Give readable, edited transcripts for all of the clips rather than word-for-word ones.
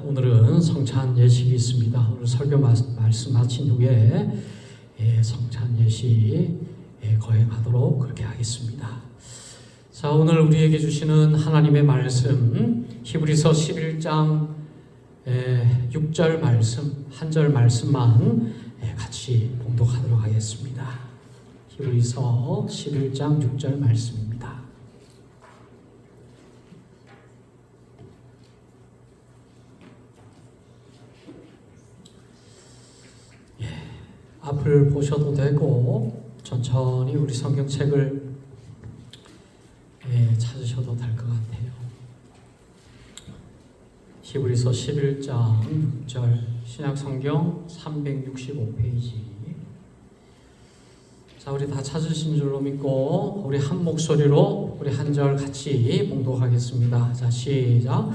오늘은 성찬 예식이 있습니다. 오늘 설교 말씀 마친 후에 성찬 예식 거행하도록 그렇게 하겠습니다. 자, 오늘 우리에게 주시는 하나님의 말씀 히브리서 11장 6절 말씀, 한 절 말씀만 같이 봉독하도록 하겠습니다. 히브리서 11장 6절 말씀입니다. 앞을 보셔도 되고 천천히 우리 성경책을 찾으셔도 될 것 같아요. 히브리서 11장 6절 신약성경 365페이지. 자, 우리 다 찾으신 줄로 믿고 우리 한 목소리로 우리 한 절 같이 봉독하겠습니다. 자, 시작.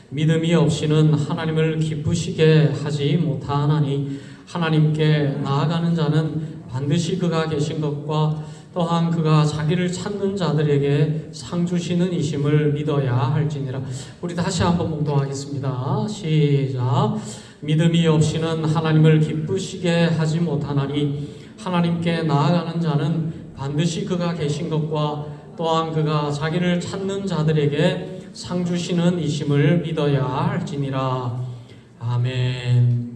믿음이 없이는 하나님을 기쁘시게 하지 못하나니 하나님께 나아가는 자는 반드시 그가 계신 것과 또한 그가 자기를 찾는 자들에게 상 주시는 이심을 믿어야 할지니라. 우리 다시 한번 봉독하겠습니다. 시작. 믿음이 없이는 하나님을 기쁘시게 하지 못하나니 하나님께 나아가는 자는 반드시 그가 계신 것과 또한 그가 자기를 찾는 자들에게 상 주시는 이심을 믿어야 할지니라. 아멘.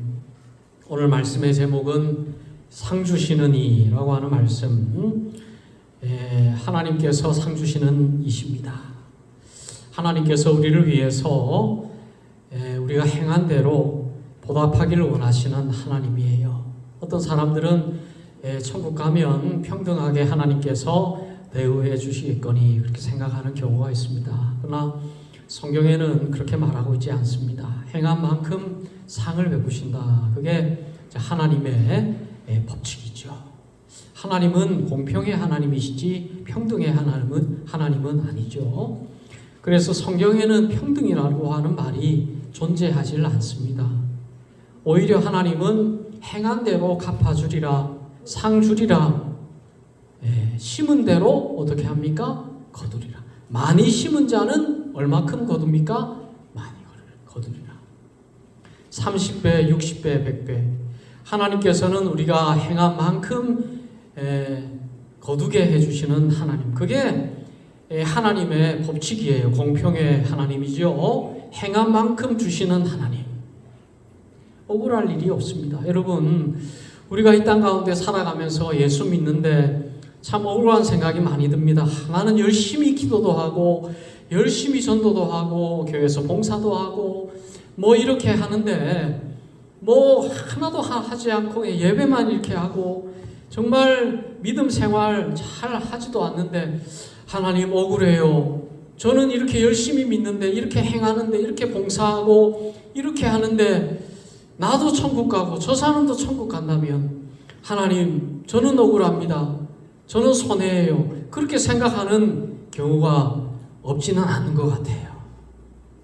오늘 말씀의 제목은 상 주시는 이라고 하는 말씀. 하나님께서 상 주시는 이십니다. 하나님께서 우리를 위해서 우리가 행한 대로 보답하기를 원하시는 하나님이에요. 어떤 사람들은 천국 가면 평등하게 하나님께서 대우해 주시겠거니 그렇게 생각하는 경우가 있습니다. 그러나 성경에는 그렇게 말하고 있지 않습니다. 행한 만큼 상을 베푸신다. 그게 하나님의 법칙이죠. 하나님은 공평의 하나님이시지 평등의 하나님은 아니죠. 그래서 성경에는 평등이라고 하는 말이 존재하지 않습니다. 오히려 하나님은 행한 대로 갚아주리라, 상 주리라, 심은 대로 어떻게 합니까? 거두리라. 많이 심은 자는 얼마큼 거둡니까? 많이 거두리라. 30배, 60배, 100배. 하나님께서는 우리가 행한 만큼 거두게 해주시는 하나님. 그게 하나님의 법칙이에요. 공평의 하나님이죠. 행한 만큼 주시는 하나님. 억울할 일이 없습니다. 여러분, 우리가 이 땅 가운데 살아가면서 예수 믿는데 참 억울한 생각이 많이 듭니다. 나는 열심히 기도도 하고 열심히 전도도 하고 교회에서 봉사도 하고 뭐 이렇게 하는데 뭐 하나도 하지 않고 예배만 이렇게 하고 정말 믿음 생활 잘 하지도 않는데 하나님 억울해요. 저는 이렇게 열심히 믿는데 이렇게 행하는데 이렇게 봉사하고 이렇게 하는데 나도 천국 가고 저 사람도 천국 간다면 하나님 저는 억울합니다. 저는 손해예요. 그렇게 생각하는 경우가 없지는 않은 것 같아요.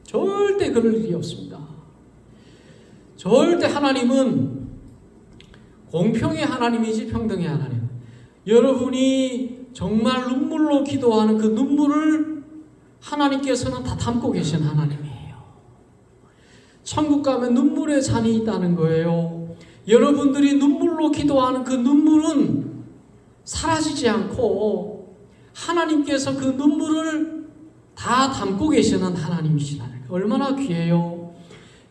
절대 그럴 일이 없습니다. 절대 하나님은 공평의 하나님이지 평등의 하나님. 여러분이 정말 눈물로 기도하는 그 눈물을 하나님께서는 다 담고 계신 하나님이에요. 천국 가면 눈물의 잔이 있다는 거예요. 여러분들이 눈물로 기도하는 그 눈물은 사라지지 않고 하나님께서 그 눈물을 다 담고 계시는 하나님이시라는 거예요. 얼마나 귀해요.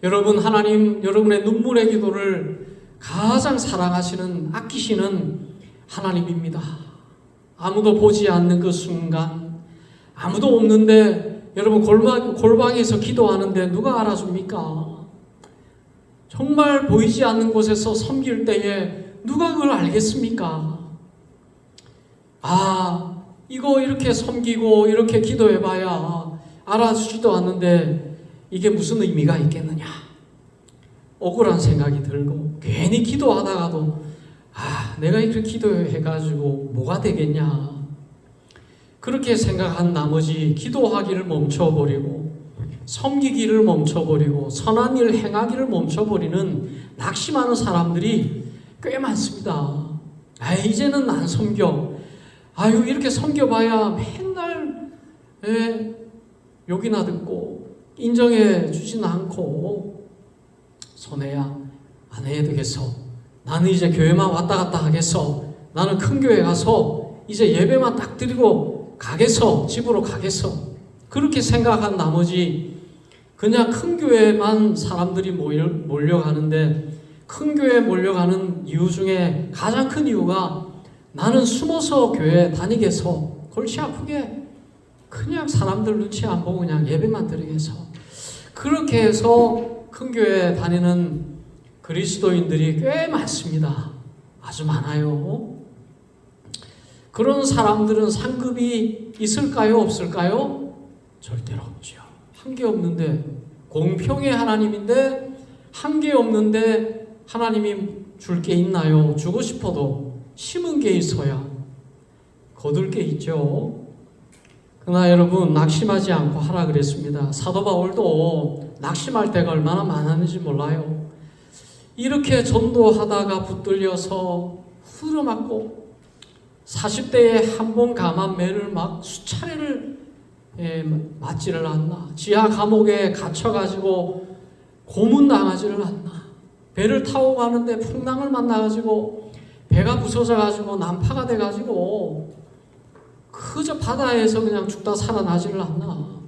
여러분, 하나님 여러분의 눈물의 기도를 가장 사랑하시는 아끼시는 하나님입니다. 아무도 보지 않는 그 순간 아무도 없는데 여러분 골방에서 기도하는데 누가 알아줍니까? 정말 보이지 않는 곳에서 섬길 때에 누가 그걸 알겠습니까? 아, 이거 이렇게 섬기고 이렇게 기도해봐야 알아주지도 않는데 이게 무슨 의미가 있겠느냐? 억울한 생각이 들고 괜히 기도하다가도 내가 이렇게 기도해가지고 뭐가 되겠냐? 그렇게 생각한 나머지 기도하기를 멈춰버리고 섬기기를 멈춰버리고 선한 일 행하기를 멈춰버리는 낙심하는 사람들이 꽤 많습니다. 이제는 안 섬겨. 이렇게 섬겨봐야 맨날 욕이나 듣고 인정해 주지는 않고 손해야 안 해야 되겠어. 나는 이제 교회만 왔다 갔다 하겠어. 나는 큰 교회 가서 이제 예배만 딱 드리고 가겠어. 집으로 가겠어. 그렇게 생각한 나머지 그냥 큰 교회만 사람들이 몰려가는데, 큰 교회에 몰려가는 이유 중에 가장 큰 이유가 나는 숨어서 교회 다니겠어. 골치 아프게 그냥 사람들 눈치 안 보고 그냥 예배만 드리겠어. 그렇게 해서 큰 교회 다니는 그리스도인들이 꽤 많습니다. 아주 많아요. 그런 사람들은 상급이 있을까요? 없을까요? 절대로 없죠. 한계 없는데, 공평의 하나님인데 한계 없는데 하나님이 줄 게 있나요? 주고 싶어도 심은 게 있어야 거둘 게 있죠. 그러나 여러분, 낙심하지 않고 하라 그랬습니다. 사도 바울도 낙심할 때가 얼마나 많았는지 몰라요. 이렇게 전도하다가 붙들려서 후려맞고 40대에 한 번 감한 매를 막 수차례를 맞지를 않나. 지하 감옥에 갇혀가지고 고문당하지를 않나. 배를 타고 가는데 풍랑을 만나가지고 배가 부서져가지고 난파가 돼가지고 그저 바다에서 그냥 죽다 살아나지를 않나.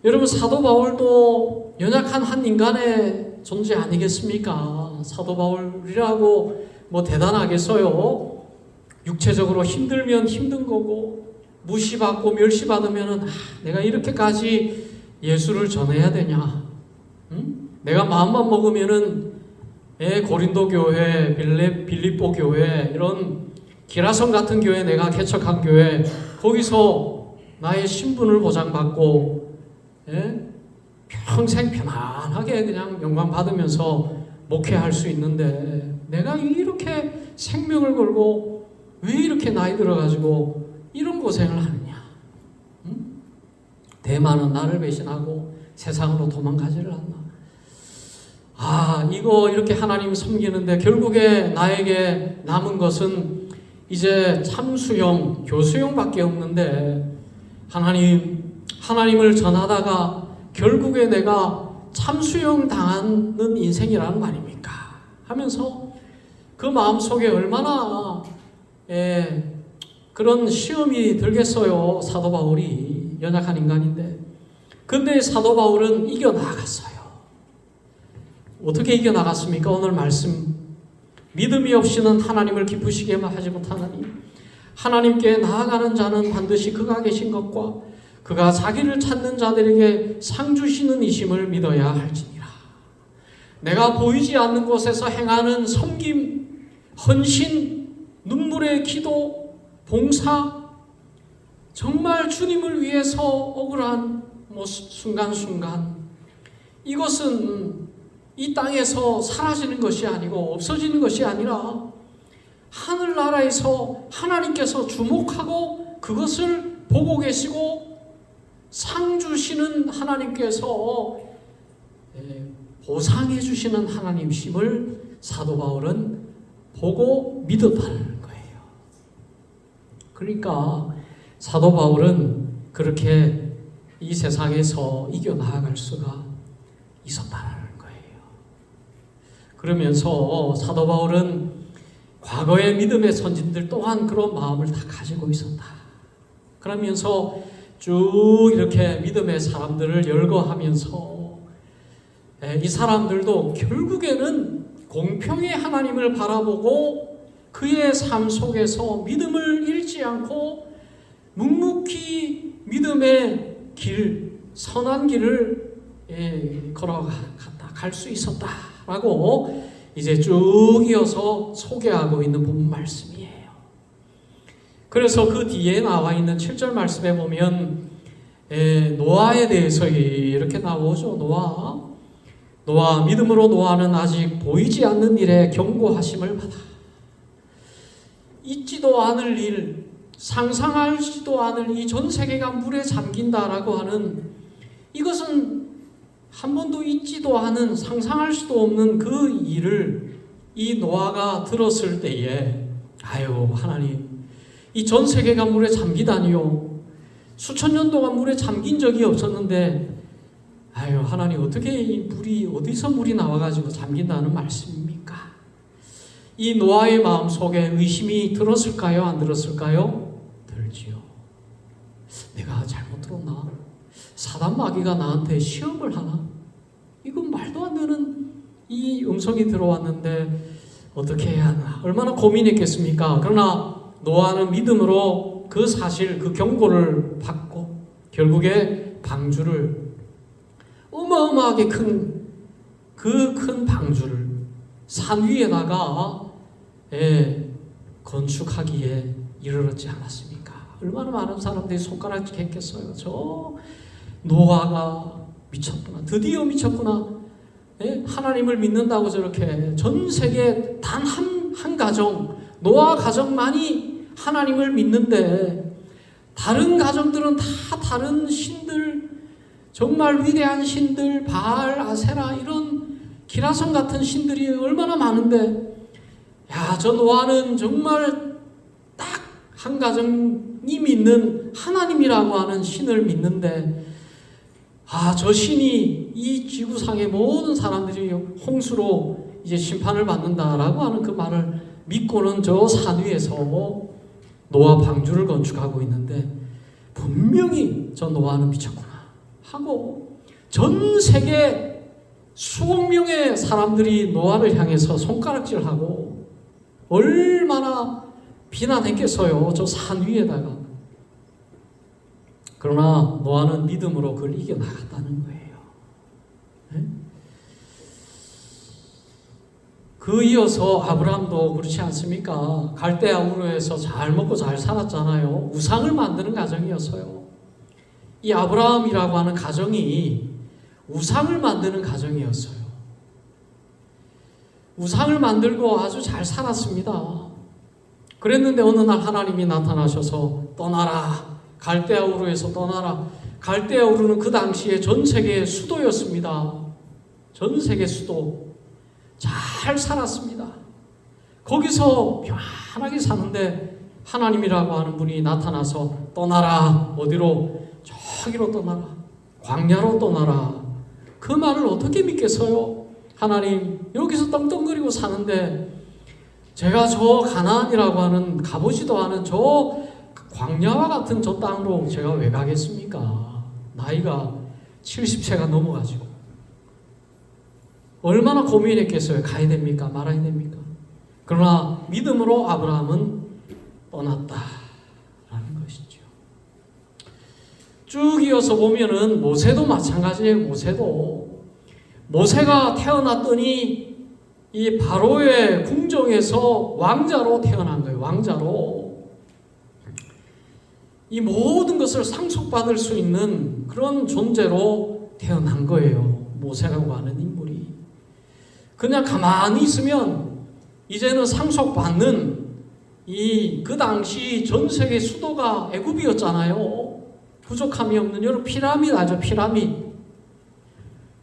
여러분, 사도 바울도 연약한 한 인간의 존재 아니겠습니까? 사도 바울이라고 뭐 대단하겠어요? 육체적으로 힘들면 힘든 거고, 무시받고 멸시받으면 내가 이렇게까지 예수를 전해야 되냐? 응? 내가 마음만 먹으면은 고린도 교회, 빌립보 교회, 이런 기라성 같은 교회, 내가 개척한 교회, 거기서 나의 신분을 보장받고 평생 편안하게 그냥 영광 받으면서 목회할 수 있는데, 내가 이렇게 생명을 걸고 왜 이렇게 나이 들어가지고 이런 고생을 하느냐? 응? 대만은 나를 배신하고 세상으로 도망가지를 않나? 이거 이렇게 하나님 섬기는데 결국에 나에게 남은 것은 이제 참수형, 교수형밖에 없는데, 하나님을 전하다가 결국에 내가 참수형 당하는 인생이라는 말입니까? 하면서 그 마음속에 얼마나 그런 시험이 들겠어요. 사도 바울이 연약한 인간인데. 근데 사도 바울은 이겨나갔어요. 어떻게 이겨나갔습니까? 오늘 말씀, 믿음이 없이는 하나님을 기쁘시게 하지 못하나니 하나님께 나아가는 자는 반드시 그가 계신 것과 그가 자기를 찾는 자들에게 상 주시는 이심을 믿어야 할지니라. 내가 보이지 않는 곳에서 행하는 섬김, 헌신, 눈물의 기도, 봉사, 정말 주님을 위해서 억울한 순간순간, 이것은 이 땅에서 사라지는 것이 아니고 없어지는 것이 아니라 하늘나라에서 하나님께서 주목하고 그것을 보고 계시고 상 주시는 하나님께서 보상해 주시는 하나님심을 사도 바울은 보고 믿었다는 거예요. 그러니까 사도 바울은 그렇게 이 세상에서 이겨나갈 수가 있었다는 거예요. 그러면서 사도 바울은 과거의 믿음의 선진들 또한 그런 마음을 다 가지고 있었다. 그러면서 쭉 이렇게 믿음의 사람들을 열거하면서 이 사람들도 결국에는 공평의 하나님을 바라보고 그의 삶 속에서 믿음을 잃지 않고 묵묵히 믿음의 길, 선한 길을 걸어갔다, 갈 수 있었다라고 이제 쭉 이어서 소개하고 있는 본문 말씀이에요. 그래서 그 뒤에 나와 있는 7절 말씀에 보면 노아에 대해서 이렇게 나오죠. 노아 믿음으로 노아는 아직 보이지 않는 일에 경고하심을 받아 있지도 않을 일, 상상하지도 않을 이 전 세계가 물에 잠긴다라고 하는, 이것은 한 번도 있지도 않은, 상상할 수도 없는 그 일을 이 노아가 들었을 때에 하나님, 이 전 세계가 물에 잠기다니요. 수천 년 동안 물에 잠긴 적이 없었는데 아유, 하나님 어떻게 이 물이 어디서 물이 나와가지고 잠긴다는 말씀입니까? 이 노아의 마음속에 의심이 들었을까요? 안 들었을까요? 들지요. 내가 잘못 들었나? 사단 마귀가 나한테 시험을 하나? 이건 말도 안 되는 이 음성이 들어왔는데 어떻게 해야 하나? 얼마나 고민했겠습니까? 그러나 노아는 믿음으로 그 사실, 그 경고를 받고 결국에 방주를, 어마어마하게 큰 방주를 산 위에다가 건축하기에 이르렀지 않았습니까? 얼마나 많은 사람들이 손가락질 했겠어요. 저 노아가 미쳤구나. 드디어 미쳤구나. 하나님을 믿는다고 저렇게 전 세계 단 한 가정, 노아 가정만이 하나님을 믿는데 다른 가정들은 다 다른 신들, 정말 위대한 신들, 바알, 아세라 이런 기라성 같은 신들이 얼마나 많은데, 야, 저 노아는 정말 딱 한 가정이 믿는 하나님이라고 하는 신을 믿는데, 저 신이 이 지구상의 모든 사람들이 홍수로 이제 심판을 받는다라고 하는 그 말을 믿고는 저 산 위에서 노아 방주를 건축하고 있는데, 분명히 저 노아는 미쳤구나 하고 전 세계 수억 명의 사람들이 노아를 향해서 손가락질하고 얼마나 비난했겠어요. 저 산 위에다가. 그러나 노아는 믿음으로 그걸 이겨나갔다는 거예요. 네? 그 이어서 아브라함도 그렇지 않습니까? 갈대아 우르에서 잘 먹고 잘 살았잖아요. 우상을 만드는 가정이었어요. 이 아브라함이라고 하는 가정이 우상을 만드는 가정이었어요. 우상을 만들고 아주 잘 살았습니다. 그랬는데 어느 날 하나님이 나타나셔서 떠나라. 갈대아 우르에서 떠나라. 갈대아 우르는 그 당시에 전 세계의 수도였습니다. 전 세계 수도. 잘 살았습니다. 거기서 편안하게 사는데 하나님이라고 하는 분이 나타나서 떠나라. 어디로? 저기로 떠나라. 광야로 떠나라. 그 말을 어떻게 믿겠어요? 하나님, 여기서 떵떵거리고 사는데 제가 저 가나안이라고 하는, 가보지도 않은 저 광야와 같은 저 땅으로 제가 왜 가겠습니까? 나이가 70세가 넘어가지고. 얼마나 고민했겠어요? 가야 됩니까? 말아야 됩니까? 그러나 믿음으로 아브라함은 떠났다라는 것이죠. 쭉 이어서 보면은 모세도 마찬가지예요. 모세가 태어났더니 이 바로의 궁정에서 왕자로 태어난 거예요. 왕자로. 이 모든 것을 상속받을 수 있는 그런 존재로 태어난 거예요. 모세라고 하는 인물이. 그냥 가만히 있으면 이제는 상속받는 그 당시 전 세계 수도가 애굽이었잖아요. 부족함이 없는 여러 피라미드 아죠. 피라미드.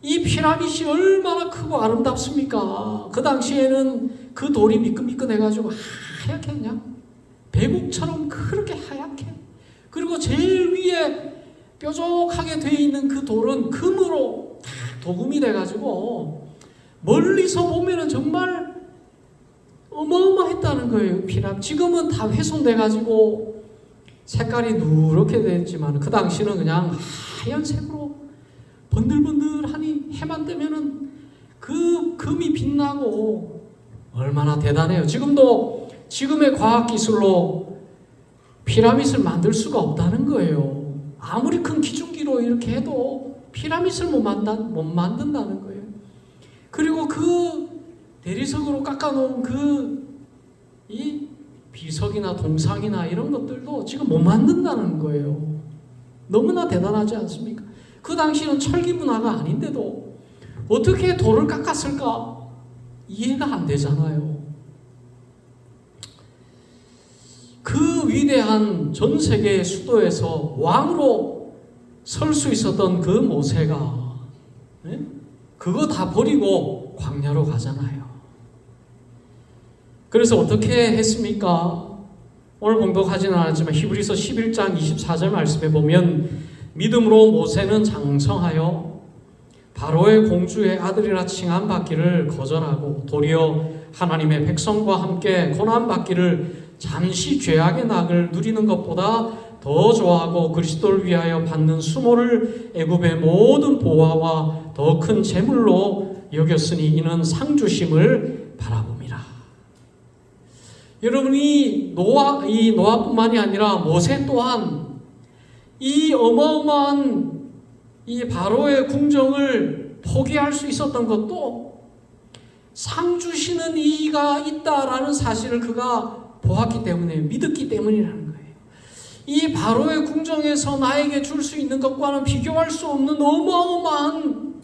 이 피라미드이 얼마나 크고 아름답습니까? 그 당시에는 그 돌이 미끈미끈해가지고 하얗게 그냥 배국처럼 그렇게 하얗게. 그리고 제일 위에 뾰족하게 되어 있는 그 돌은 금으로 다 도금이 돼가지고 멀리서 보면은 정말 어마어마했다는 거예요. 피라미드. 지금은 다 훼손돼가지고 색깔이 누렇게 됐지만 그 당시는 그냥 하얀색으로 번들번들하니 해만 뜨면은 그 금이 빛나고 얼마나 대단해요. 지금도 지금의 과학기술로 피라미드를 만들 수가 없다는 거예요. 아무리 큰 기중기로 이렇게 해도 피라미드를 못 만든다는 거예요. 그리고 그 대리석으로 깎아놓은 이 비석이나 동상이나 이런 것들도 지금 못 만든다는 거예요. 너무나 대단하지 않습니까? 그 당시는 철기 문화가 아닌데도 어떻게 돌을 깎았을까? 이해가 안 되잖아요. 그 위대한 전 세계 수도에서 왕으로 설 수 있었던 그 모세가 그거 다 버리고 광야로 가잖아요. 그래서 어떻게 했습니까? 오늘 공독하지는 않았지만 히브리서 11장 24절 말씀에 보면 믿음으로 모세는 장성하여 바로의 공주의 아들이라 칭함받기를 거절하고 도리어 하나님의 백성과 함께 고난받기를 잠시 죄악의 낙을 누리는 것보다 더 좋아하고 그리스도를 위하여 받는 수모를 애굽의 모든 보화와 더 큰 재물로 여겼으니 이는 상 주심을 바라봅니다. 여러분이 노아뿐만이 아니라 모세 또한 이 어마어마한 이 바로의 궁정을 포기할 수 있었던 것도 상 주시는 이가 있다라는 사실을 그가 보았기 때문에, 믿었기 때문이라는 거예요. 이 바로의 궁정에서 나에게 줄 수 있는 것과는 비교할 수 없는 어마어마한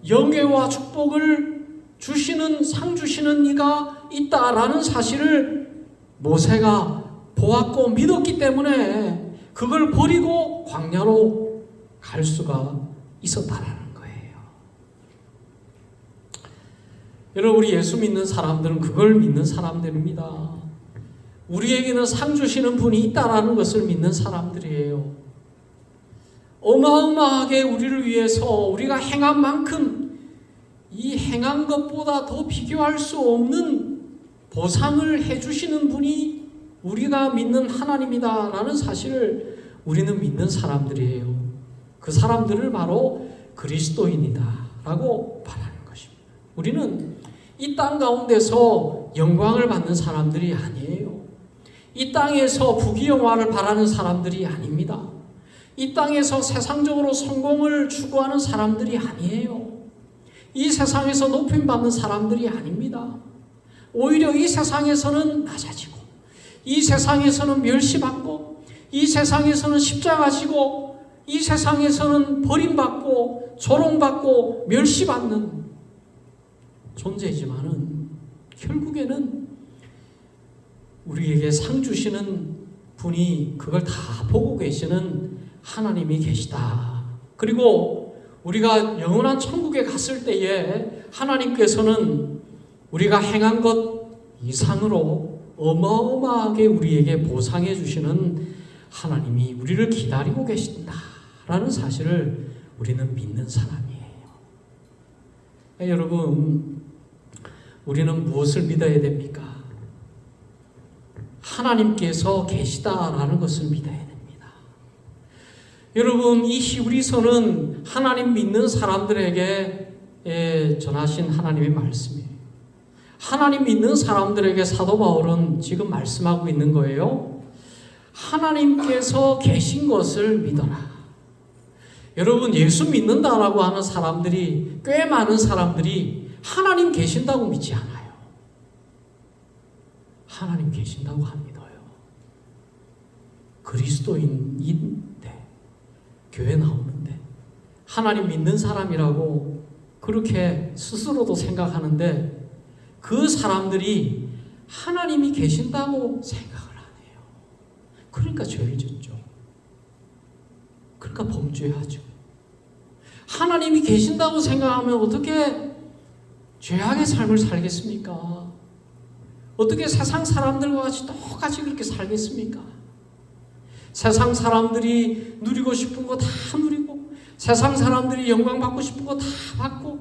영예와 축복을 주시는, 상 주시는 이가 있다라는 사실을 모세가 보았고 믿었기 때문에 그걸 버리고 광야로 갈 수가 있었다라는 거예요. 여러분, 우리 예수 믿는 사람들은 그걸 믿는 사람들입니다. 우리에게는 상 주시는 분이 있다라는 것을 믿는 사람들이에요. 어마어마하게 우리를 위해서 우리가 행한 만큼 이 행한 것보다 더 비교할 수 없는 보상을 해주시는 분이 우리가 믿는 하나님이다라는 사실을 우리는 믿는 사람들이에요. 그 사람들을 바로 그리스도인이다라고 말하는 것입니다. 우리는 이 땅 가운데서 영광을 받는 사람들이 아니에요. 이 땅에서 부귀영화를 바라는 사람들이 아닙니다. 이 땅에서 세상적으로 성공을 추구하는 사람들이 아니에요. 이 세상에서 높임받는 사람들이 아닙니다. 오히려 이 세상에서는 낮아지고, 이 세상에서는 멸시받고, 이 세상에서는 십자가 지고, 이 세상에서는 버림받고 조롱받고 멸시받는 존재이지만은 결국에는 우리에게 상 주시는 분이 그걸 다 보고 계시는 하나님이 계시다. 그리고 우리가 영원한 천국에 갔을 때에 하나님께서는 우리가 행한 것 이상으로 어마어마하게 우리에게 보상해 주시는 하나님이 우리를 기다리고 계신다라는 사실을 우리는 믿는 사람이에요. 여러분, 우리는 무엇을 믿어야 됩니까? 하나님께서 계시다라는 것을 믿어야 됩니다. 여러분, 이 히브리서는 하나님 믿는 사람들에게 전하신 하나님의 말씀이에요. 하나님 믿는 사람들에게 사도 바울은 지금 말씀하고 있는 거예요. 하나님께서 계신 것을 믿어라. 여러분, 예수 믿는다라고 하는 사람들이, 꽤 많은 사람들이 하나님 계신다고 믿지 않아요. 하나님 계신다고 안 믿어요. 그리스도인인데, 교회 나오는데, 하나님 믿는 사람이라고 그렇게 스스로도 생각하는데, 그 사람들이 하나님이 계신다고 생각을 안 해요. 그러니까 죄를 짓죠. 그러니까 범죄하죠. 하나님이 계신다고 생각하면 어떻게 죄악의 삶을 살겠습니까? 어떻게 세상 사람들과 같이 똑같이 그렇게 살겠습니까? 세상 사람들이 누리고 싶은 거 다 누리고, 세상 사람들이 영광 받고 싶은 거 다 받고,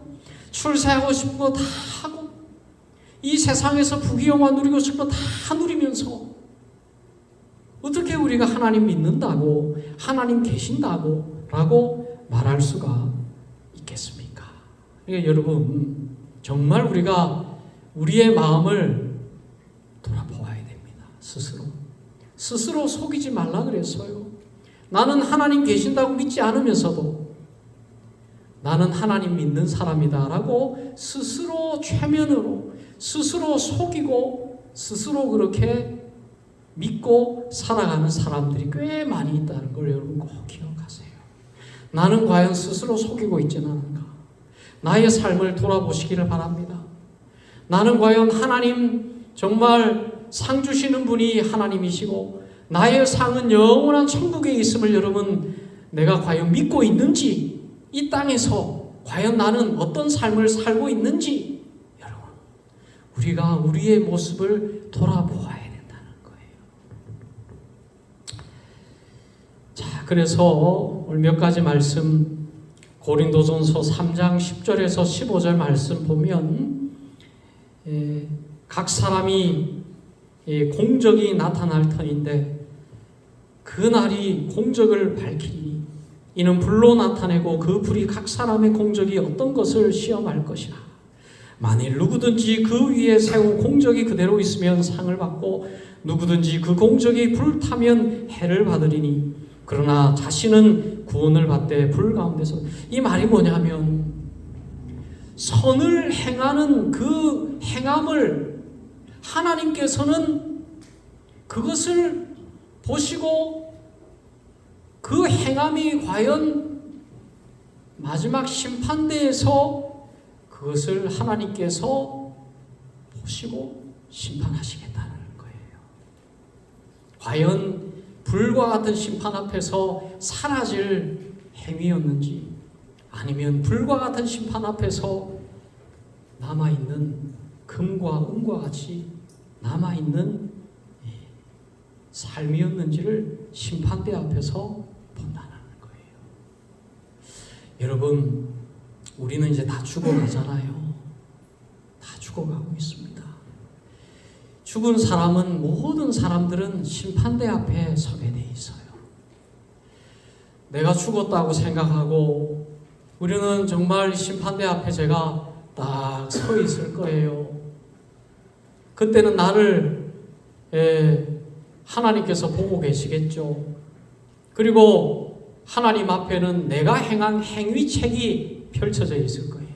출세하고 싶은 거 다 하고, 이 세상에서 부귀영화 누리고 싶은 거 다 누리면서 어떻게 우리가 하나님 믿는다고, 하나님 계신다고 라고 말할 수가 있겠습니까? 그러니까 여러분, 정말 우리가 우리의 마음을 돌아보아야 됩니다. 스스로 속이지 말라 그랬어요. 나는 하나님 계신다고 믿지 않으면서도 나는 하나님 믿는 사람이다 라고 스스로 최면으로, 스스로 속이고 스스로 그렇게 믿고 살아가는 사람들이 꽤 많이 있다는 걸 여러분 꼭 기억하세요. 나는 과연 스스로 속이고 있지는 않은가? 나의 삶을 돌아보시기를 바랍니다. 나는 과연 하나님 정말 상 주시는 분이 하나님이시고 나의 상은 영원한 천국에 있음을 여러분 내가 과연 믿고 있는지, 이 땅에서 과연 나는 어떤 삶을 살고 있는지 여러분 우리가 우리의 모습을 돌아보아야 된다는 거예요. 자, 그래서 오늘 몇 가지 말씀 고린도전서 3장 10절에서 15절 말씀 보면 각 사람이 공적이 나타날 터인데 그 날이 공적을 밝히니 이는 불로 나타내고 그 불이 각 사람의 공적이 어떤 것을 시험할 것이라. 만일 누구든지 그 위에 세운 공적이 그대로 있으면 상을 받고 누구든지 그 공적이 불타면 해를 받으리니 그러나 자신은 구원을 받되 불 가운데서. 이 말이 뭐냐면 선을 행하는 그 행함을 하나님께서는 그것을 보시고 그 행함이 과연 마지막 심판대에서 그것을 하나님께서 보시고 심판하시겠다는 거예요. 과연 불과 같은 심판 앞에서 사라질 행위였는지 아니면 불과 같은 심판 앞에서 남아있는 금과 은과 같이 남아있는 삶이었는지를 심판대 앞에서 판단하는 거예요. 여러분, 우리는 이제 다 죽어가잖아요. 다 죽어가고 있습니다. 죽은 사람은, 모든 사람들은 심판대 앞에 서게 돼 있어요. 내가 죽었다고 생각하고 우리는 정말 심판대 앞에 제가 딱 서 있을 거예요. 그때는 나를 하나님께서 보고 계시겠죠. 그리고 하나님 앞에는 내가 행한 행위책이 펼쳐져 있을 거예요.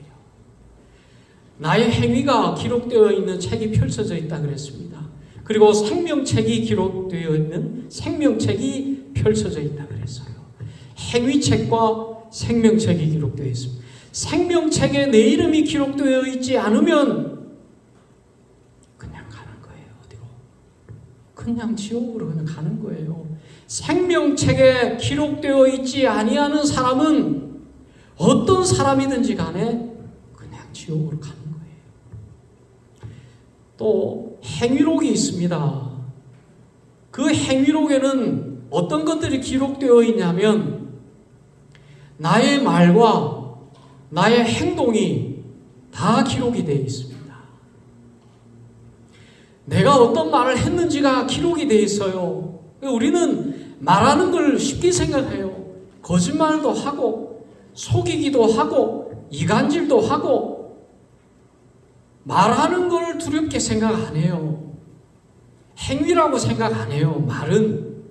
나의 행위가 기록되어 있는 책이 펼쳐져 있다 그랬습니다. 그리고 생명책이 기록되어 있는 생명책이 펼쳐져 있다 그랬어요. 행위책과 생명책이 기록되어 있습니다. 생명책에 내 이름이 기록되어 있지 않으면 그냥 가는 거예요. 어디로? 그냥 지옥으로 그냥 가는 거예요. 생명책에 기록되어 있지 아니하는 사람은 어떤 사람이든지 간에 그냥 지옥으로 가는 거예요. 또 행위록이 있습니다. 그 행위록에는 어떤 것들이 기록되어 있냐면 나의 말과 나의 행동이 다 기록이 되어 있습니다. 내가 어떤 말을 했는지가 기록이 되어 있어요. 우리는 말하는 걸 쉽게 생각해요. 거짓말도 하고 속이기도 하고 이간질도 하고 말하는 걸 두렵게 생각 안 해요. 행위라고 생각 안 해요. 말은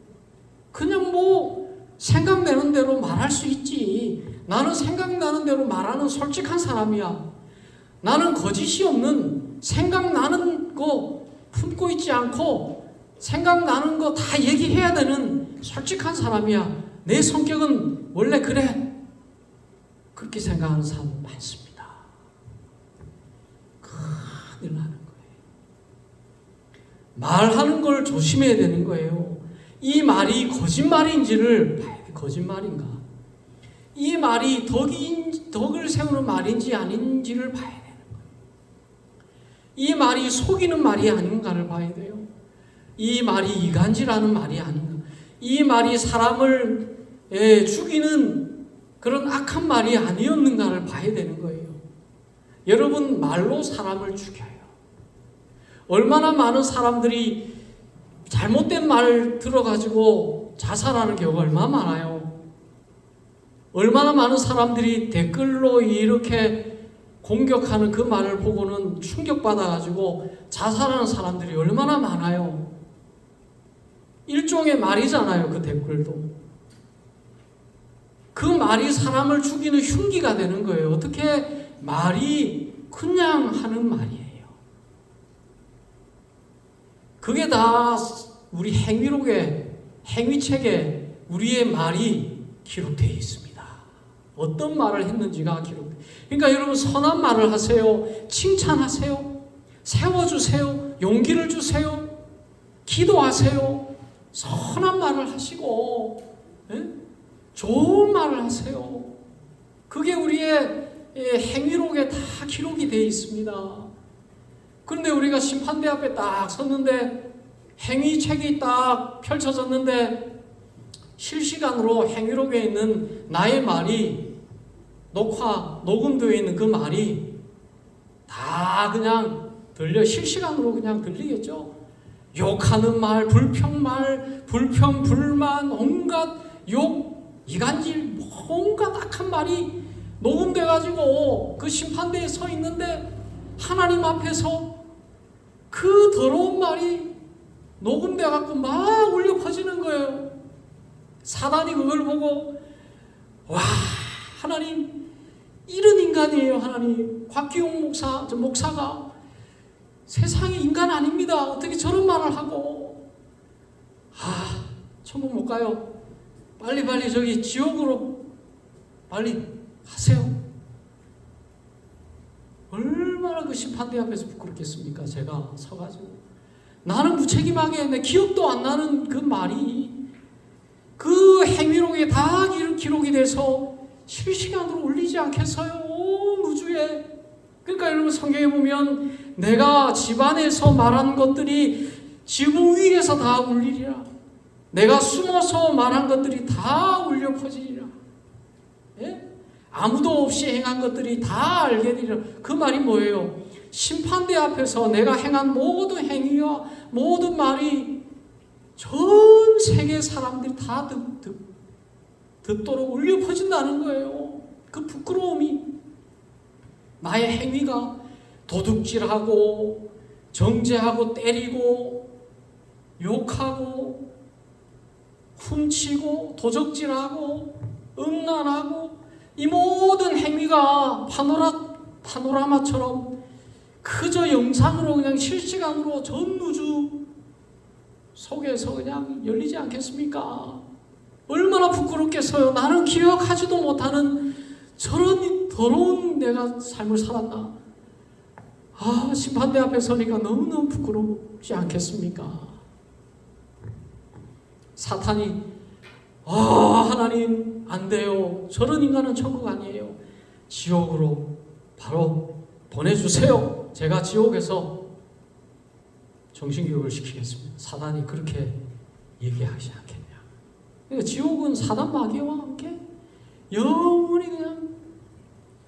그냥 뭐 생각나는 대로 말할 수 있지. 나는 생각나는 대로 말하는 솔직한 사람이야. 나는 거짓이 없는, 생각나는 거 품고 있지 않고 생각나는 거 다 얘기해야 되는 솔직한 사람이야. 내 성격은 원래 그래. 그렇게 생각하는 사람 많습니다. 큰일 나는 거예요. 말하는 걸 조심해야 되는 거예요. 이 말이 거짓말인지를 봐야 돼. 거짓말인가? 이 말이 덕을 세우는 말인지 아닌지를 봐야 되는 거예요. 이 말이 속이는 말이 아닌가를 봐야 돼요. 이 말이 이간질하는 말이 아닌가. 이 말이 사람을 죽이는 그런 악한 말이 아니었는가를 봐야 되는 거예요. 여러분, 말로 사람을 죽여요. 얼마나 많은 사람들이 잘못된 말 들어가지고 자살하는 경우가 얼마나 많아요. 얼마나 많은 사람들이 댓글로 이렇게 공격하는 그 말을 보고는 충격받아가지고 자살하는 사람들이 얼마나 많아요. 일종의 말이잖아요. 그 댓글도. 그 말이 사람을 죽이는 흉기가 되는 거예요. 어떻게 말이 그냥 하는 말이에요. 그게 다 우리 행위록에, 행위책에 우리의 말이 기록되어 있습니다. 어떤 말을 했는지가 기록돼요. 그러니까 여러분, 선한 말을 하세요. 칭찬하세요. 세워주세요. 용기를 주세요. 기도하세요. 선한 말을 하시고 좋은 말을 하세요. 그게 우리의 행위록에 다 기록이 되어 있습니다. 그런데 우리가 심판대 앞에 딱 섰는데 행위책이 딱 펼쳐졌는데 실시간으로 행위록에 있는 나의 말이 녹음되어 있는 그 말이 다 그냥 실시간으로 그냥 들리겠죠. 욕하는 말, 불평말, 불평, 불만, 온갖 욕, 이간질, 온갖 악한 말이 녹음돼가지고 그 심판대에 서 있는데 하나님 앞에서 그 더러운 말이 녹음돼갖고 막 울려 퍼지는 거예요. 사단이 그걸 보고 와, 하나님 이런 인간이에요. 하나님, 곽기용 목사가 세상에 인간 아닙니다. 어떻게 저런 말을 하고, 천국 못 가요. 빨리 저기 지옥으로 빨리 가세요. 얼마나 그 심판대 앞에서 부끄럽겠습니까? 제가 서가지고 나는 무책임하게 내 기억도 안 나는 그 말이 그 행위록에 다 기록이 돼서 실시간으로 울리지 않겠어요? 온 우주에. 그러니까 여러분, 성경에 보면 내가 집안에서 말한 것들이 지붕 위에서 다 울리리라. 내가 숨어서 말한 것들이 다 울려 퍼지리라. 예? 아무도 없이 행한 것들이 다 알게 되리라. 그 말이 뭐예요? 심판대 앞에서 내가 행한 모든 행위와 모든 말이 전 세계 사람들이 다 듣도록 울려 퍼진다는 거예요. 그 부끄러움이, 나의 행위가 도둑질하고 정죄하고 때리고 욕하고 훔치고 도적질하고 음란하고 이 모든 행위가 파노라마처럼 그저 영상으로 그냥 실시간으로 전 우주 속에서 그냥 열리지 않겠습니까? 얼마나 부끄럽겠어요. 나는 기억하지도 못하는 저런 더러운 내가 삶을 살았나. 심판대 앞에 서니까 너무너무 부끄럽지 않겠습니까? 사탄이 하나님 안 돼요. 저런 인간은 천국 아니에요. 지옥으로 바로 보내주세요. 제가 지옥에서 정신교육을 시키겠습니다. 사단이 그렇게 얘기하지 않겠냐. 그러니까 지옥은 사단 마귀와 함께 영원히 그냥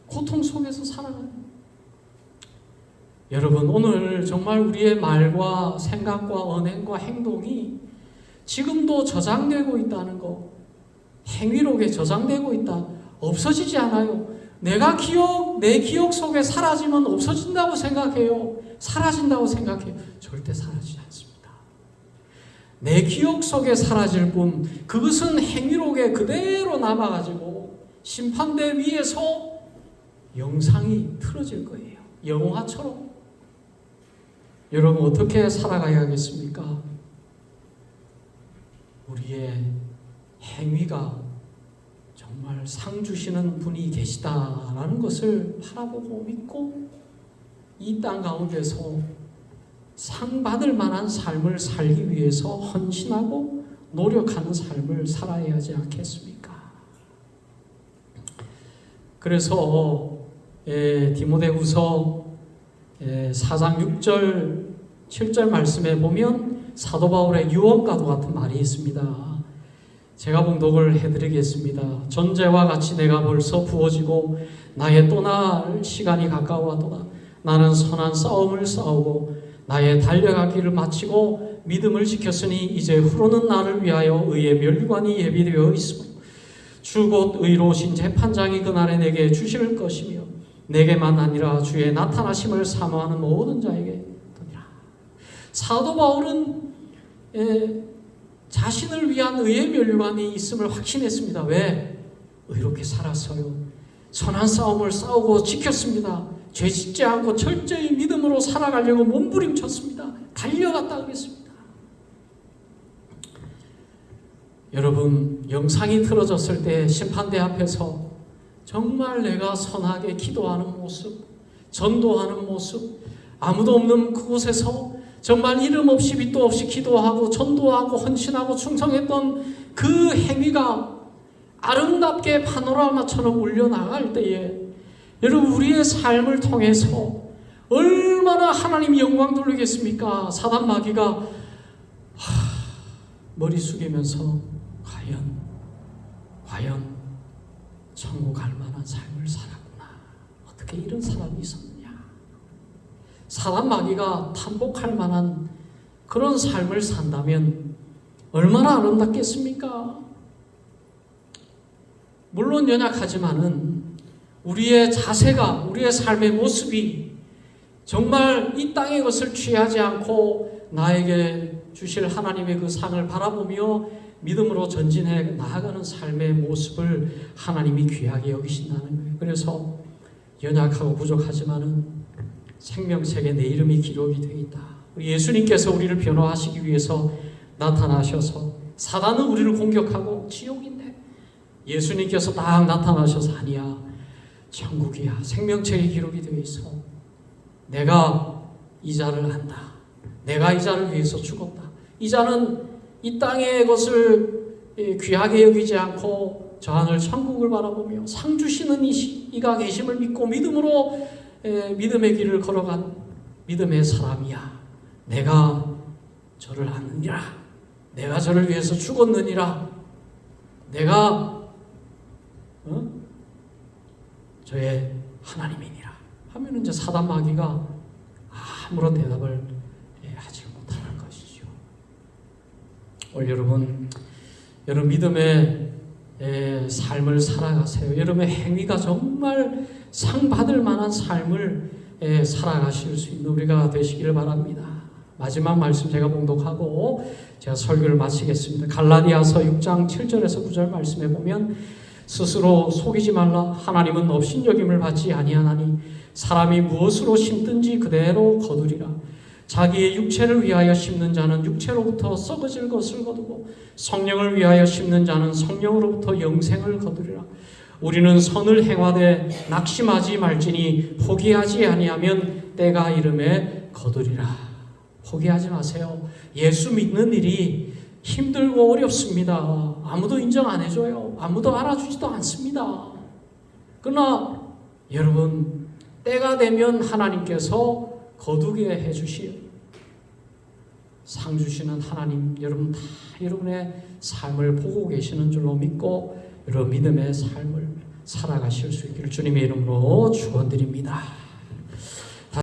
고통 속에서 살아가요. 여러분, 오늘 정말 우리의 말과 생각과 언행과 행동이 지금도 저장되고 있다는 거, 행위록에 저장되고 있다. 없어지지 않아요. 내 기억 속에 사라지면 없어진다고 생각해요. 사라진다고 생각해요. 절대 사라지지 않습니다. 내 기억 속에 사라질 뿐, 그것은 행위록에 그대로 남아가지고 심판대 위에서 영상이 틀어질 거예요. 영화처럼. 여러분, 어떻게 살아가야겠습니까? 우리의 행위가 정말 상 주시는 분이 계시다라는 것을 바라보고 믿고 이 땅 가운데서 상 받을 만한 삶을 살기 위해서 헌신하고 노력하는 삶을 살아야 하지 않겠습니까? 그래서 디모데후서 4장 6절 7절 말씀에 보면 사도 바울의 유언과도 같은 말이 있습니다. 제가 봉독을 해드리겠습니다. 전제와 같이 내가 벌써 부어지고 나의 떠날 시간이 가까워하도다. 나는 선한 싸움을 싸우고 나의 달려가기를 마치고 믿음을 지켰으니 이제 후로는 나를 위하여 의의 멸관이 예비되어 있으므로 주 곧 의로우신 재판장이 그날에 내게 주실 것이며 내게만 아니라 주의 나타나심을 사모하는 모든 자에게 도니라. 사도 바울은 자신을 위한 의의 멸관이 있음을 확신했습니다. 왜? 의롭게 살았어요. 선한 싸움을 싸우고 지켰습니다. 죄 짓지 않고 철저히 믿음으로 살아가려고 몸부림쳤습니다. 달려갔다 그랬습니다. 여러분, 영상이 틀어졌을 때 심판대 앞에서 정말 내가 선하게 기도하는 모습, 전도하는 모습, 아무도 없는 그곳에서 정말 이름 없이 빛도 없이 기도하고 전도하고 헌신하고 충성했던 그 행위가 아름답게 파노라마처럼 울려나갈 때에 여러분, 우리의 삶을 통해서 얼마나 하나님이 영광 돌리겠습니까? 사단 마귀가 머리 숙이면서 과연 천국 갈 만한 삶을 살았구나. 어떻게 이런 사람이 있었느냐. 사람 마귀가 탐복할 만한 그런 삶을 산다면 얼마나 아름답겠습니까? 물론 연약하지만은 우리의 자세가, 우리의 삶의 모습이 정말 이 땅의 것을 취하지 않고 나에게 주실 하나님의 그 상을 바라보며 믿음으로 전진해 나아가는 삶의 모습을 하나님이 귀하게 여기신다는 거예요. 그래서 연약하고 부족하지만은 생명책에 내 이름이 기록이 되어 있다. 예수님께서 우리를 변호하시기 위해서 나타나셔서 사단은 우리를 공격하고 지옥인데 예수님께서 딱 나타나셔서 아니야, 천국이야, 생명책에 기록이 되어 있어. 내가 이 자를 안다. 내가 이 자를 위해서 죽었다. 이 자는 이 땅의 것을 귀하게 여기지 않고 저 하늘 천국을 바라보며 상 주시는 이가 계심을 믿고 믿음으로 믿음의 길을 걸어간 믿음의 사람이야. 내가 저를 아느니라. 내가 저를 위해서 죽었느니라. 내가 저의 하나님이니라 하면 이제 사단 마귀가 아무런 대답을 하지 못하는 것이죠. 오늘 여러분 믿음의 삶을 살아가세요. 여러분의 행위가 정말 상 받을 만한 삶을 살아가실 수 있는 우리가 되시기를 바랍니다. 마지막 말씀 제가 봉독하고 제가 설교를 마치겠습니다. 갈라디아서 6장 7절에서 9절 말씀에 보면 스스로 속이지 말라. 하나님은 업신여김을 받지 아니하나니 사람이 무엇으로 심든지 그대로 거두리라. 자기의 육체를 위하여 심는 자는 육체로부터 썩어질 것을 거두고 성령을 위하여 심는 자는 성령으로부터 영생을 거두리라. 우리는 선을 행하되 낙심하지 말지니 포기하지 아니하면 때가 이름에 거두리라. 포기하지 마세요. 예수 믿는 일이 힘들고 어렵습니다. 아무도 인정 안 해줘요. 아무도 알아주지도 않습니다. 그러나 여러분 때가 되면 하나님께서 거두게 해주시오. 상 주시는 하나님 여러분 다 여러분의 삶을 보고 계시는 줄로 믿고 여러분 믿음의 삶을 살아가실 수 있기를 주님의 이름으로 축원드립니다.